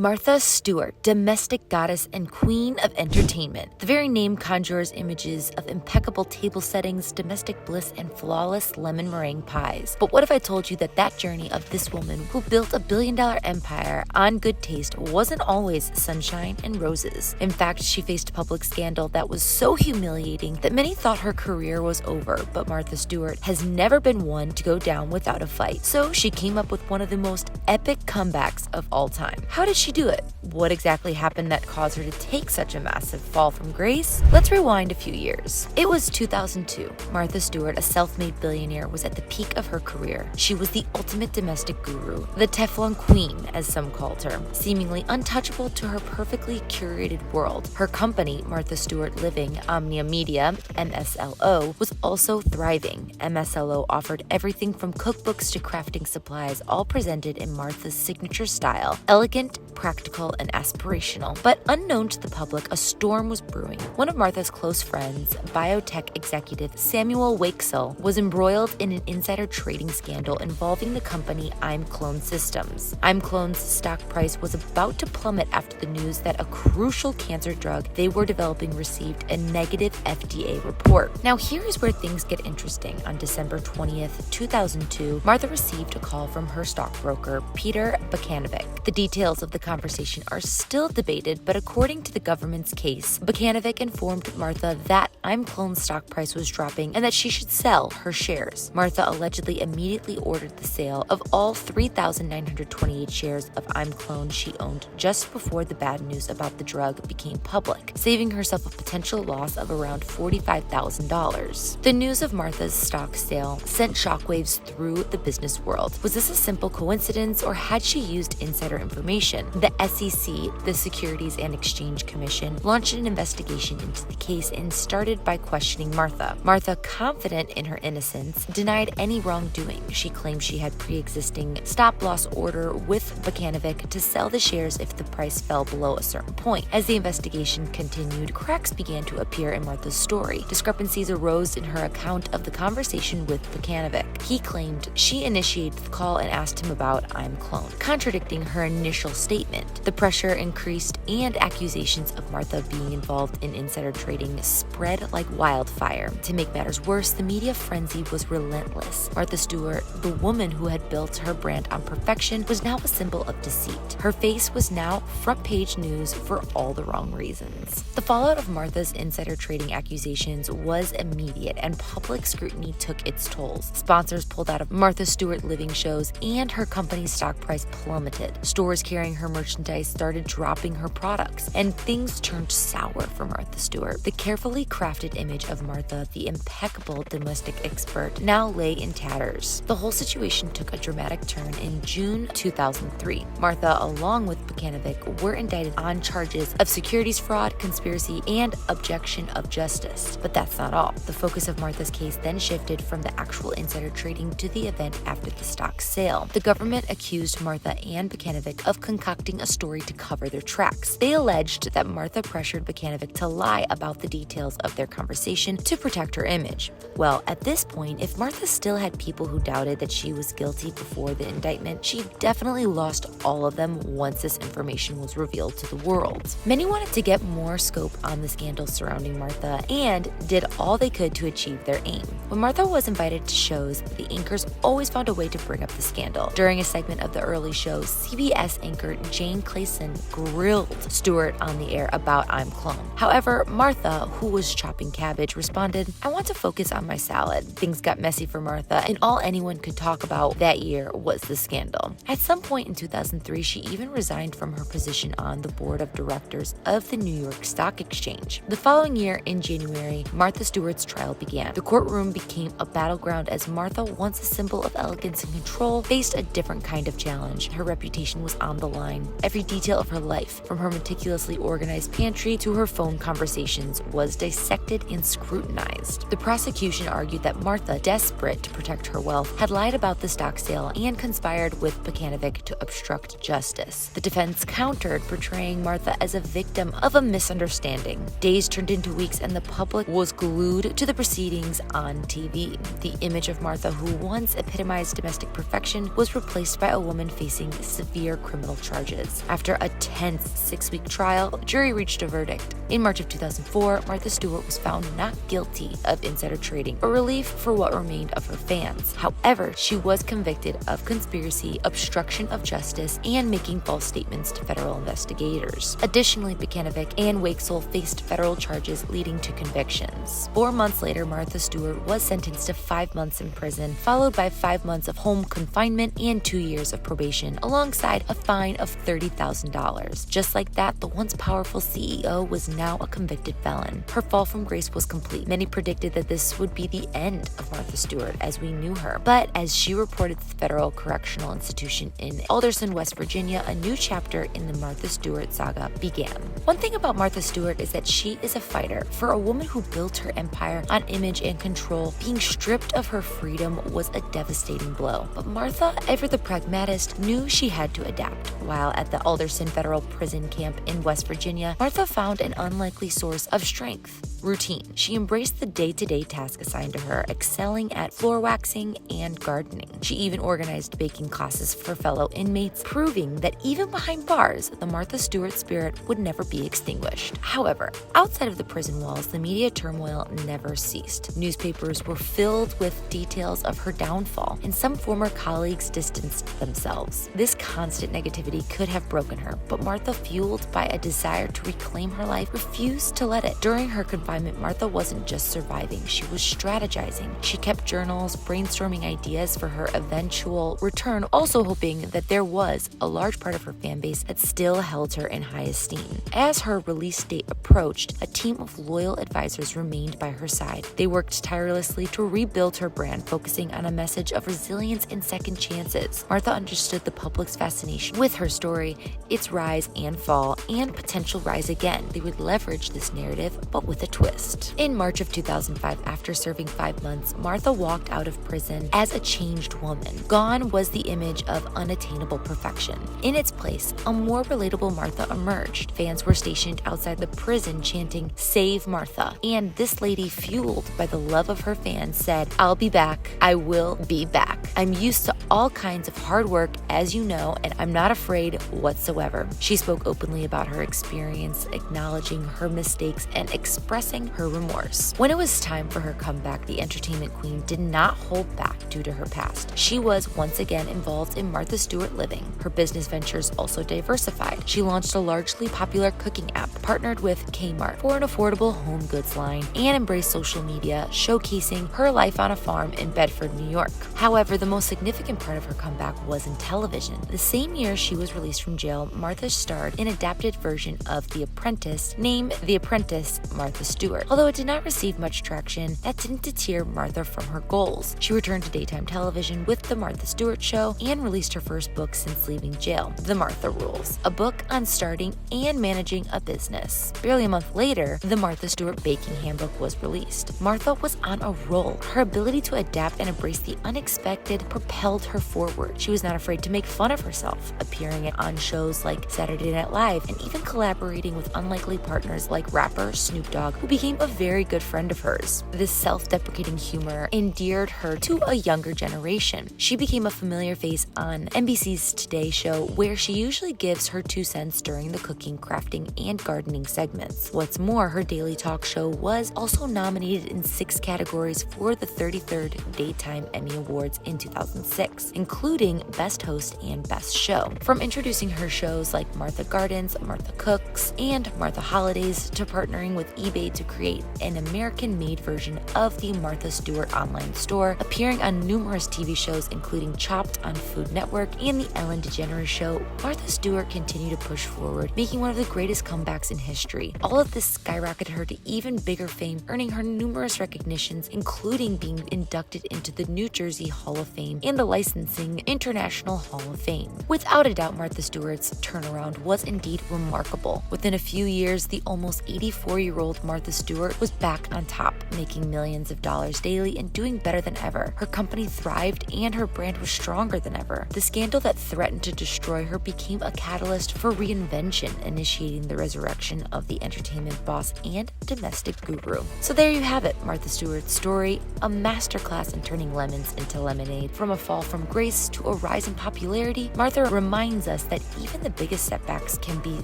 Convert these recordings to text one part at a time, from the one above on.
Martha Stewart, domestic goddess and queen of entertainment. The very name conjures images of impeccable table settings, domestic bliss, and flawless lemon meringue pies. But what if I told you that that journey of this woman who built a billion-dollar empire on good taste wasn't always sunshine and roses? In fact, she faced public scandal that was so humiliating that many thought her career was over, but Martha Stewart has never been one to go down without a fight. So she came up with one of the most epic comebacks of all time. How did she do it? What exactly happened that caused her to take such a massive fall from grace? Let's rewind a few years. It was 2002. Martha Stewart, a self-made billionaire, was at the peak of her career. She was the ultimate domestic guru, the Teflon queen, as some called her, seemingly untouchable to her perfectly curated world. Her company, Martha Stewart Living Omnia Media, MSLO, was also thriving. MSLO offered everything from cookbooks to crafting supplies, all presented in Martha's signature style, elegant, practical, and aspirational. But unknown to the public, a storm was brewing. One of Martha's close friends, biotech executive Samuel Wakesell, was embroiled in an insider trading scandal involving the company ImClone Systems. ImClone's stock price was about to plummet after the news that a crucial cancer drug they were developing received a negative FDA report. Now here is where things get interesting. On December 20th, 2002, Martha received a call from her stockbroker, Peter Bukanovic. The details of the conversation are still debated, but according to the government's case, Bukanovic informed Martha that ImClone's stock price was dropping and that she should sell her shares. Martha allegedly immediately ordered the sale of all 3,928 shares of ImClone she owned just before the bad news about the drug became public, saving herself a potential loss of around $45,000. The news of Martha's stock sale sent shockwaves through the business world. Was this a simple coincidence, or had she used insider information? The SEC, the Securities and Exchange Commission, launched an investigation into the case and started by questioning Martha. Martha, confident in her innocence, denied any wrongdoing. She claimed she had pre-existing stop-loss order with Bukanovic to sell the shares if the price fell below a certain point. As the investigation continued, cracks began to appear in Martha's story. Discrepancies arose in her account of the conversation with Bukanovic. He claimed she initiated the call and asked him about ImClone, contradicting her initial statement. The pressure increased and accusations of Martha being involved in insider trading spread like wildfire. To make matters worse, the media frenzy was relentless. Martha Stewart, the woman who had built her brand on perfection, was now a symbol of deceit. Her face was now front page news for all the wrong reasons. The fallout of Martha's insider trading accusations was immediate, and public scrutiny took its tolls. Sponsors pulled out of Martha Stewart Living shows, and her company's stock price plummeted. Stores carrying her merchandise started dropping her products, and things turned sour for Martha Stewart. The carefully crafted image of Martha, the impeccable domestic expert, now lay in tatters. The whole situation took a dramatic turn in June 2003. Martha, along with Bukanovic, were indicted on charges of securities fraud, conspiracy, and obstruction of justice. But that's not all. The focus of Martha's case then shifted from the actual insider trading to the event after the stock sale. The government accused Martha and Bukanovic of concocting a story to cover their tracks. They alleged that Martha pressured Bukanovic to lie about the details of their conversation to protect her image. Well, at this point, if Martha still had people who doubted that she was guilty before the indictment, she definitely lost all of them once this information was revealed to the world. Many wanted to get more scope on the scandal surrounding Martha and did all they could to achieve their aim. When Martha was invited to shows, the anchors always found a way to bring up the scandal. During a segment of the early show, CBS anchor Jane Clayson grilled Stewart on the air about ImClone. However, Martha, who was chopping cabbage, responded, "I want to focus on my salad." Things got messy for Martha, and all anyone could talk about that year was the scandal. At some point in 2003, she even resigned from her position on the board of directors of the New York Stock Exchange. The following year, in January, Martha Stewart's trial began. The courtroom became a battleground as Martha, once a symbol of elegance and control, faced a different kind of challenge. Her reputation was on the line. Every detail of her life, from her meticulously organized pantry to her phone conversations, was dissected and scrutinized. The prosecution argued that Martha, desperate to protect her wealth, had lied about the stock sale and conspired with Bukanovic to obstruct justice. The defense countered, portraying Martha as a victim of a misunderstanding. Days turned into weeks, and the public was glued to the proceedings on TV. The image of Martha, who once epitomized domestic perfection, was replaced by a woman facing severe criminal charges charges. After a tense 6-week trial, the jury reached a verdict. In March of 2004, Martha Stewart was found not guilty of insider trading or relief for what remained of her fans. However, she was convicted of conspiracy, obstruction of justice, and making false statements to federal investigators. Additionally, Bukanovic and Wakesel faced federal charges leading to convictions. 4 months later, Martha Stewart was sentenced to 5 months in prison, followed by 5 months of home confinement and 2 years of probation, alongside a fine of $30,000. Just like that, the once powerful CEO was now a convicted felon. Her fall from grace was complete. Many predicted that this would be the end of Martha Stewart as we knew her. But as she reported to the Federal Correctional Institution in Alderson, West Virginia, a new chapter in the Martha Stewart saga began. One thing about Martha Stewart is that she is a fighter. For a woman who built her empire on image and control, being stripped of her freedom was a devastating blow. But Martha, ever the pragmatist, knew she had to adapt. While at the Alderson Federal Prison Camp in West Virginia, Martha found an unlikely source of strength: routine. She embraced the day-to-day task assigned to her, excelling at floor waxing and gardening. She even organized baking classes for fellow inmates, proving that even behind bars, the Martha Stewart spirit would never be extinguished. However, outside of the prison walls, the media turmoil never ceased. Newspapers were filled with details of her downfall, and some former colleagues distanced themselves. This constant negativity could have broken her, but Martha, fueled by a desire to reclaim her life, refused to let it. During her confinement, Martha wasn't just surviving, she was strategizing. She kept journals, brainstorming ideas for her eventual return, also hoping that there was a large part of her fan base that still held her in high esteem. As her release date approached, a team of loyal advisors remained by her side. They worked tirelessly to rebuild her brand, focusing on a message of resilience and second chances. Martha understood the public's fascination with her story, its rise and fall, and potential rise again. They would leverage this narrative, but with a twist. In March of 2005, after serving 5 months, Martha walked out of prison as a changed woman. Gone was the image of unattainable perfection. In its place, a more relatable Martha emerged. Fans were stationed outside the prison chanting, "Save Martha." And this lady, fueled by the love of her fans, said, "I'll be back. I will be back. I'm used to all kinds of hard work, as you know, and I'm not afraid whatsoever." She spoke openly about her experience, acknowledging her mistakes and expressing her remorse. When it was time for her comeback, the entertainment queen did not hold back due to her past. She was once again involved in Martha Stewart living. Her business ventures also diversified. She launched a largely popular cooking app, partnered with Kmart for an affordable home goods line, and embraced social media, showcasing her life on a farm in Bedford, New York. However, the most significant part of her comeback was in television. The same year she was released from jail, Martha starred in an adapted version of The Apprentice, named The Apprentice Martha Stewart. Although it did not receive much traction, that didn't deter Martha from her goals. She returned to daytime television with The Martha Stewart Show and released her first book since leaving jail, The Martha Rules, a book on starting and managing a business. Barely a month later, The Martha Stewart Baking Handbook was released. Martha was on a roll. Her ability to adapt and embrace the unexpected propelled her forward. She was not afraid to make fun of herself, appearing on shows like Saturday Night Live and even collaborating with unlikely partners like rapper Snoop Dogg, who became a very good friend of hers. This self-deprecating humor endeared her to a younger generation. She became a familiar face on NBC's Today Show, where she usually gives her 2 cents during the cooking, crafting, and gardening segments. What's more, her daily talk show was also nominated in 6 categories for the 33rd Daytime Emmy Awards in 2006, including Best Host and Best Show. From introducing her shows like Martha Gardens, Martha Cooks, and Martha Holidays to partnering with eBay to create an American-made version of the Martha Stewart online store, appearing on numerous TV shows including Chopped on Food Network and The Ellen DeGeneres Show, Martha Stewart continued to push forward, making one of the greatest comebacks in history. All of this skyrocketed her to even bigger fame, earning her numerous recognitions, including being inducted into the New Jersey Hall of Fame and the Licensing International Hall of Fame. Without a doubt, Martha Stewart's turnaround was indeed remarkable. Within a few years, the almost 84-year-old Martha Martha Stewart was back on top, making millions of dollars daily and doing better than ever. Her company thrived and her brand was stronger than ever. The scandal that threatened to destroy her became a catalyst for reinvention, initiating the resurrection of the entertainment boss and domestic guru. So there you have it, Martha Stewart's story, a masterclass in turning lemons into lemonade. From a fall from grace to a rise in popularity, Martha reminds us that even the biggest setbacks can be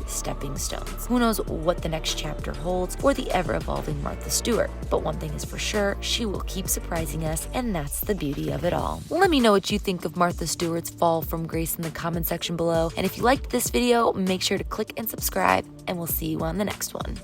stepping stones. Who knows what the next chapter holds or the ever-evolving Martha Stewart, but one thing is for sure, she will keep surprising us, and that's the beauty of it all. Let me know what you think of Martha Stewart's fall from grace in the comment section below, and if you liked this video, make sure to click and subscribe, and we'll see you on the next one.